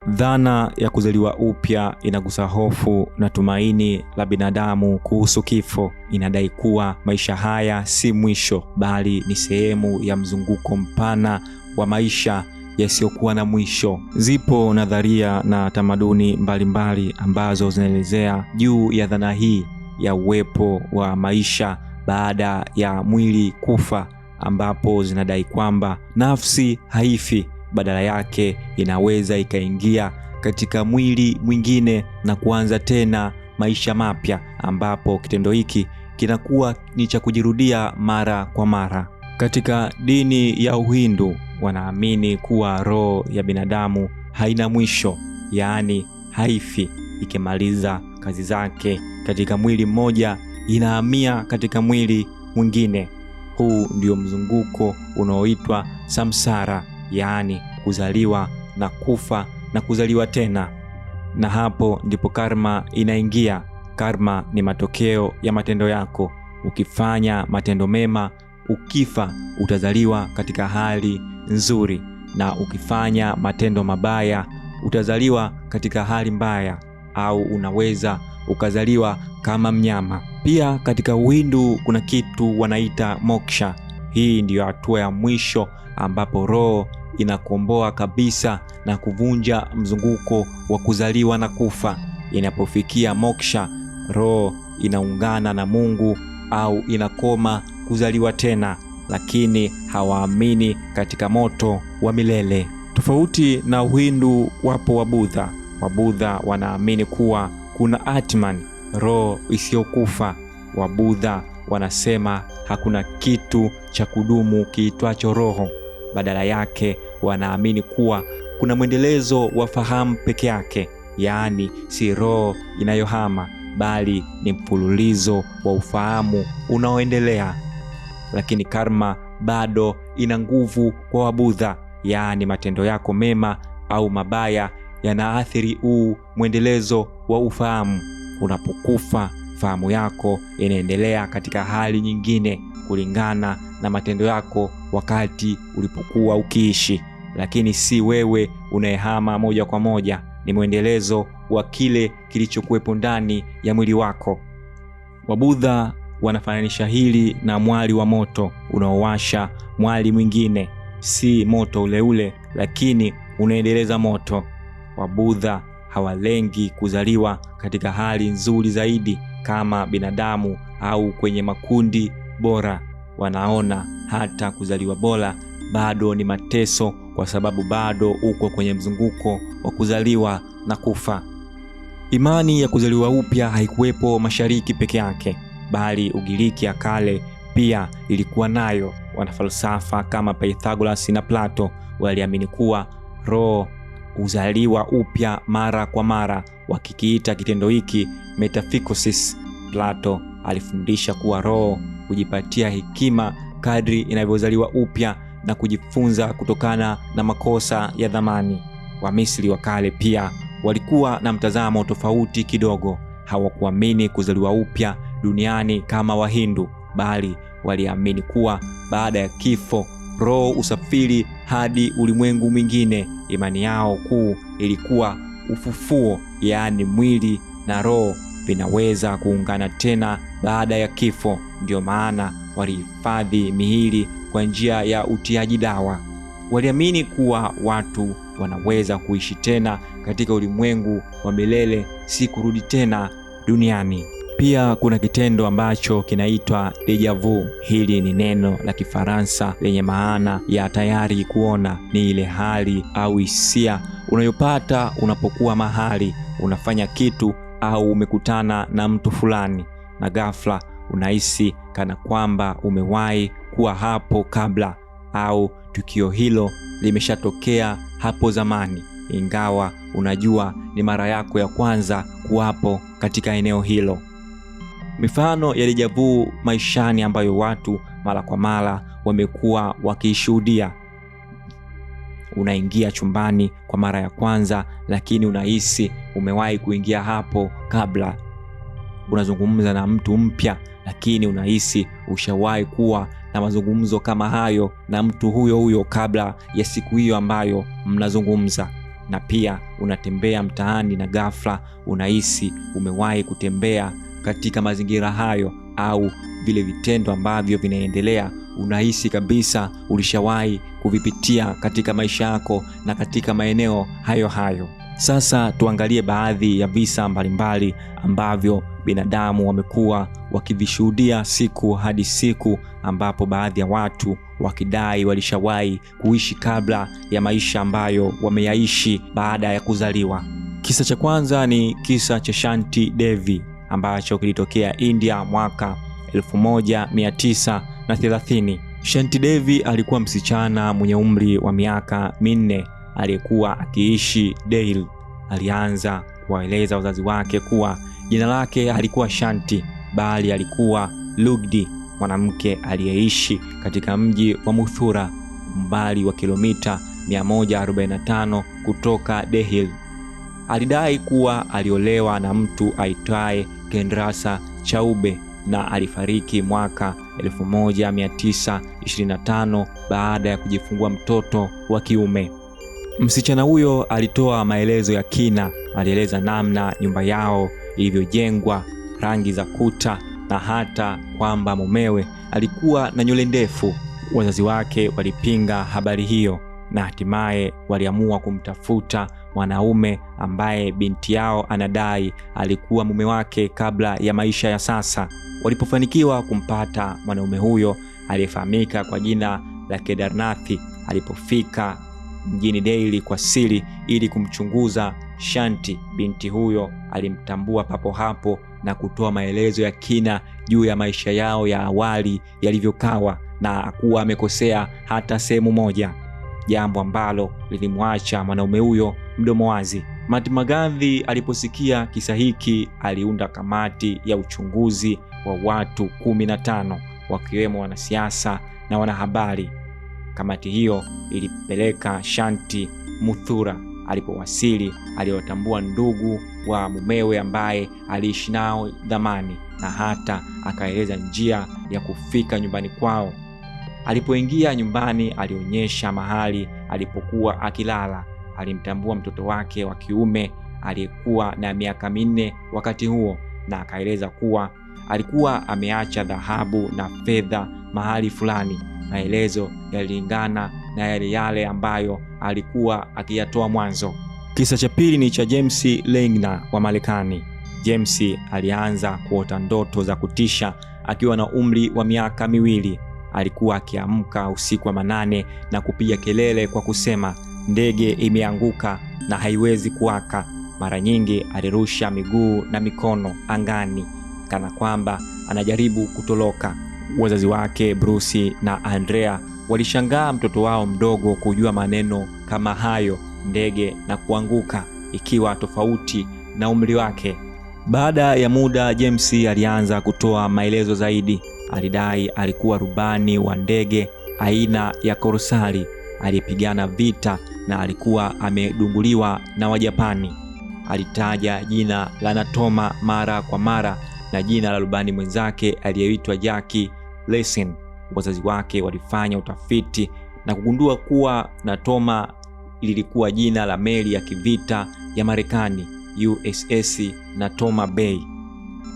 Dhana ya kuzaliwa upya inagusa hofu na tumaini la binadamu kuhusu kifo. Inadai kuwa maisha haya si mwisho, bali ni sehemu ya mzunguko mpana wa maisha yasiyokuwa na mwisho. Zipo nadharia na tamaduni mbalimbali ambazo zinaelezea juu ya dhana hii ya uwepo wa maisha baada ya mwili kufa, ambapo zinadai kwamba nafsi haifi, badala yake inaweza ikaingia katika mwili mwingine na kuanza tena maisha mapya, ambapo kitendo hiki kinakuwa ni cha kujirudia mara kwa mara. Katika dini ya Uhindu wanaamini kuwa roho ya binadamu haina mwisho, yaani haifi. Ikimaliza kazi zake katika mwili mmoja, inahamia katika mwili mwingine. Huu ndio mzunguko unaoitwa samsara, yaani kuzaliwa na kufa na kuzaliwa tena. Na hapo ndipo karma inaingia. Karma ni matokeo ya matendo yako. Ukifanya matendo mema, ukifa utazaliwa katika hali nzuri, na ukifanya matendo mabaya utazaliwa katika hali mbaya, au unaweza ukazaliwa kama mnyama. Pia katika Uhindu kuna kitu wanaita moksha. Hii ndiyo hatua ya mwisho ambapo roho inakomboa kabisa na kuvunja mzunguko wa kuzaliwa na kufa. Inapofikia moksha, roho inaungana na Mungu au inakoma kuzaliwa tena, lakini hawaamini katika moto wa milele. Tofauti na Uhindu, wapo Wabudha. Wabudha wanaamini kuwa kuna Atman, roho isiyokufa. Wabudha wanasema hakuna kitu cha kudumu kiitwacho roho. Badala yake wanaamini kuwa kuna mwendelezo wa fahamu peke yake, yaani si roho inayohama, bali ni mfululizo wa ufahamu unaoendelea. Lakini karma bado ina nguvu kwa Wabudha, yaani matendo yako mema au mabaya yanaathiri huu mwendelezo wa ufahamu. Unapokufa, fahamu yako inaendelea katika hali nyingine kulingana na matendo yako wakati ulipokuwa ukiishi, lakini si wewe unayehama moja kwa moja. Ni mwendelezo wa kile kilichokuwepo ndani ya mwili wako. Wabudha wanafananisha hili na mwali wa moto unaowasha mwali mwingine. Si moto ule ule, lakini unaendeleza moto. Wabudha hawalengi kuzaliwa katika hali nzuri zaidi kama binadamu au kwenye makundi bora. Wanaona hata kuzaliwa bora bado ni mateso, kwa sababu bado uko kwenye mzunguko wa kuzaliwa na kufa. Imani ya kuzaliwa upya haikuwepo Mashariki peke yake, bali Ugiriki ya kale pia ilikuwa nayo. Wanafalsafa kama Pythagoras na Plato waliamini kuwa roho huzaliwa upya mara kwa mara, wakikiita kitendo hiki metaphykosis. Plato alifundisha kuwa roho hujipatia hekima kadri inavyozaliwa upya na kujifunza kutokana na makosa ya zamani. Wamisri wa kale pia walikuwa na mtazamo tofauti kidogo. Hawakuamini kuzaliwa upya duniani kama Wahindu, bali waliamini kuwa baada ya kifo roho usafiri hadi ulimwengu mwingine. Imani yao kuu ilikuwa ufufuo, yaani mwili na roho vinaweza kuungana tena baada ya kifo. Ndio maana walihifadhi miili kwa njia ya utiaji dawa. Waliamini kuwa watu wanaweza kuishi tena katika ulimwengu wa milele, si kurudi tena duniani. Pia kuna kitendo ambacho kinaitwa deja vu. Hili ni neno la Kifaransa lenye maana ya tayari kuona. Ni ile hali au hisia unayopata unapokuwa mahali unafanya kitu au umekutana na mtu fulani, na ghafla unahisi kana kwamba umewahi kuwa hapo kabla, au tukio hilo limeshatokea hapo zamani, ingawa unajua ni mara yako ya kwanza kuwapo katika eneo hilo. Mifano ya deja vu maishani ambayo watu mara kwa mara wamekuwa wakishuhudia. Unaingia chumbani kwa mara ya kwanza, lakini unahisi umewahi kuingia hapo kabla. Unazungumza na mtu mpya, lakini unahisi ushawahi kuwa na mazungumzo kama hayo na mtu huyo huyo kabla ya siku hiyo ambayo mnazungumza. na pia unatembea mtaani na ghafla unahisi umewahi kutembea katika mazingira hayo, au vile vitendo ambavyo vinaendelea unahisi kabisa ulishawahi kuvipitia katika maisha yako na katika maeneo hayo hayo. Sasa tuangalie baadhi ya visa mbalimbali ambavyo binadamu wamekuwa wakivishuhudia siku hadi siku, ambapo baadhi ya watu wakidai walishawahi kuishi kabla ya maisha ambayo wameyaishi baada ya kuzaliwa. Kisa cha kwanza ni kisa cha Shanti Devi ambacho kilitokea India mwaka 1930. Shanti Devi alikuwa msichana mwenye umri wa miaka 4 aliyekuwa akiishi Delhi. Alianza kuwaeleza wazazi wake kuwa jina lake halikuwa Shanti bali alikuwa Lugdi, mwanamke aliyeishi katika mji wa Mathura, umbali wa kilomita 145 kutoka Delhi. Alidai kuwa aliolewa na mtu aitwaye Kendrasa Chaube na alifariki mwaka 1925 baada ya kujifungua mtoto wa kiume. Msichana huyo alitoa maelezo ya kina. Alieleza namna nyumba yao ilivyojengwa, rangi za kuta na hata kwamba mumewe alikuwa na nywele ndefu. Wazazi wake walipinga habari hiyo na hatimaye waliamua kumtafuta mwanaume ambaye binti yao anadai alikuwa mume wake kabla ya maisha ya sasa. Walipofanikiwa kumpata mwanaume huyo aliyefahamika kwa jina la Kedarnathi, alipofika mjini Delhi kwa siri ili kumchunguza Shanti, binti huyo alimtambua papo hapo na kutoa maelezo ya kina juu ya maisha yao ya awali yalivyokawa, na hakuwa amekosea hata sehemu moja, jambo ambalo lilimwacha mwanaume huyo mdomo wazi. Mahatma Gandhi aliposikia kisa hiki aliunda kamati ya uchunguzi wa watu 15 wakiwemo wanasiasa na wanahabari. Kamati hiyo ilipeleka Shanti Mathura. Alipowasili aliwatambua ndugu wa mumewe ambaye aliishi nao zamani na hata akaeleza njia ya kufika nyumbani kwao. Alipoingia nyumbani alionyesha mahali alipokuwa akilala. Alimtambua mtoto wake wa kiume aliyekuwa na miaka 4 wakati huo, na akaeleza kuwa alikuwa ameacha dhahabu na fedha mahali fulani. Maelezo yalilingana na yale ambayo alikuwa akiyatoa mwanzo. Kisa cha pili ni cha James Lengner wa Marekani. James alianza kuota ndoto za kutisha akiwa na umri wa miaka 2. Alikuwa akiamka usiku wa manane na kupiga kelele kwa kusema ndege imeanguka na haiwezi kuwaka. Mara nyingi alirusha miguu na mikono angani kana kwamba anajaribu kutoroka. Wazazi wake Bruce na Andrea walishangaa mtoto wao mdogo kujua maneno kama hayo, ndege na kuanguka, ikiwa tofauti na umri wake. Baada ya muda James alianza kutoa maelezo zaidi. Alidai alikuwa rubani wa ndege aina ya Korsari aliyepigana vita na alikuwa amedunguliwa na Wajapani. Alitaja jina la Natoma mara kwa mara na jina la rubani mwenzake aliyeitwa Jackie Lessing. Wazazi wake walifanya utafiti na kugundua kuwa Natoma lilikuwa jina la meli ya kivita ya Marekani, USS Natoma Bay.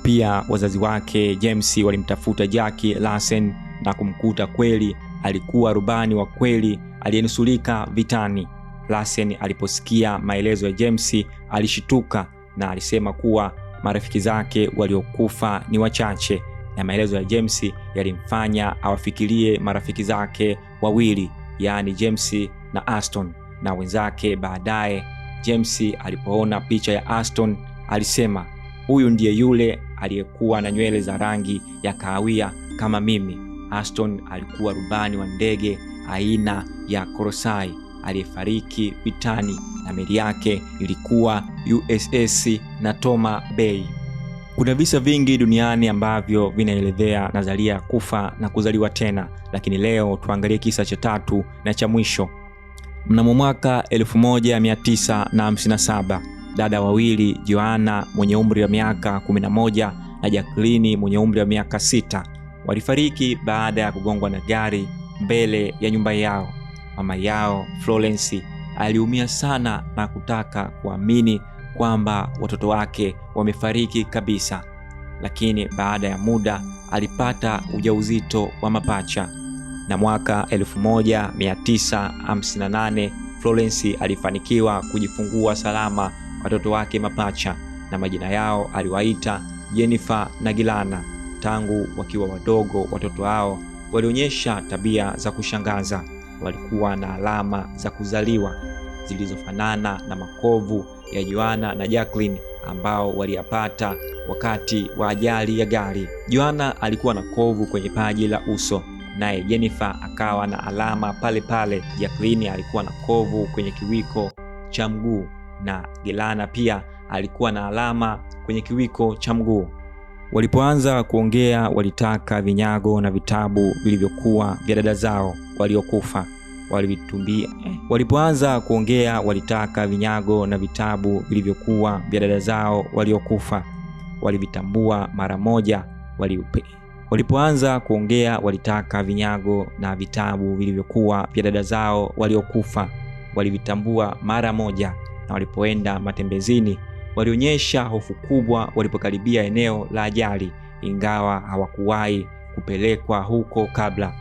Pia wazazi wake James walimtafuta Jackie Lessing na kumkuta kweli alikuwa rubani wa kweli aliyenusulika vitani. Lessing aliposikia maelezo ya James alishituka na alisema kuwa marafiki zake waliokufa ni wachache, na maelezo ya James yalimfanya awafikirie marafiki zake wawili, yaani James na Aston na wenzake. Baadaye James alipoona picha ya Aston alisema, huyu ndiye yule aliyekuwa na nywele za rangi ya kahawia kama mimi. Aston alikuwa rubani wa ndege aina ya Korsai aliyefariki vitani na meli yake ilikuwa USS Natoma Bay. Kuna visa vingi duniani ambavyo vinaelezea nadharia ya kufa na kuzaliwa tena, lakini leo tuangalie kisa cha tatu na cha mwisho. Mnamo mwaka 1957 dada wawili, Joanna mwenye umri wa miaka 11 na Jacqueline mwenye umri wa miaka 6, walifariki baada ya kugongwa na gari mbele ya nyumba yao. Mama yao Florence aliumia sana na kutaka kuamini kwamba watoto wake wamefariki kabisa. Lakini baada ya muda alipata ujauzito wa mapacha, na mwaka 1958 Florence alifanikiwa kujifungua salama watoto wake mapacha, na majina yao aliwaita Jennifer na Gilana. Tangu wakiwa wadogo, watoto hao walionyesha tabia za kushangaza. Walikuwa na alama za kuzaliwa zilizofanana na makovu ya Joanna na Jacqueline ambao waliyapata wakati wa ajali ya gari. Joanna alikuwa na kovu kwenye paji la uso, naye Jennifer akawa na alama pale pale. Jacqueline alikuwa na kovu kwenye kiwiko cha mguu, na Gilana pia alikuwa na alama kwenye kiwiko cha mguu. Walipoanza kuongea, walitaka vinyago na vitabu vilivyokuwa vya dada zao waliokufa. Walipoanza kuongea, walitaka vinyago na vitabu vilivyokuwa vya dada zao waliokufa. Walivitambua mara moja. Walipoanza kuongea, walitaka vinyago na vitabu vilivyokuwa vya dada zao waliokufa. Walivitambua mara moja. Na walipoenda matembezini, walionyesha hofu kubwa walipokaribia eneo la ajali, ingawa hawakuwahi kupelekwa huko kabla.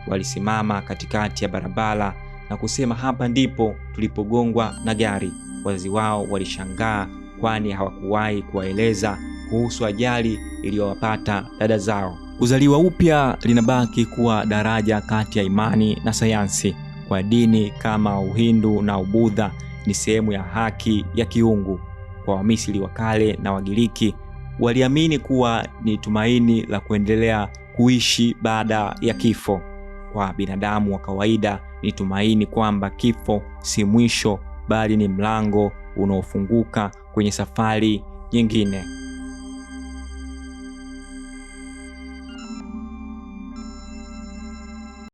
Walisimama katikati ya barabara na kusema, hapa ndipo tulipogongwa na gari. Wazazi wao walishangaa, kwani hawakuwahi kuwaeleza kuhusu ajali iliyowapata dada zao. Kuzaliwa upya linabaki kuwa daraja kati ya imani na sayansi. Kwa dini kama Uhindu na Ubudha, ni sehemu ya haki ya kiungu. Kwa Wamisri wa kale na Wagiriki, waliamini kuwa ni tumaini la kuendelea kuishi baada ya kifo. Kwa binadamu wa kawaida, ni tumaini kwamba kifo si mwisho, bali ni mlango unaofunguka kwenye safari nyingine.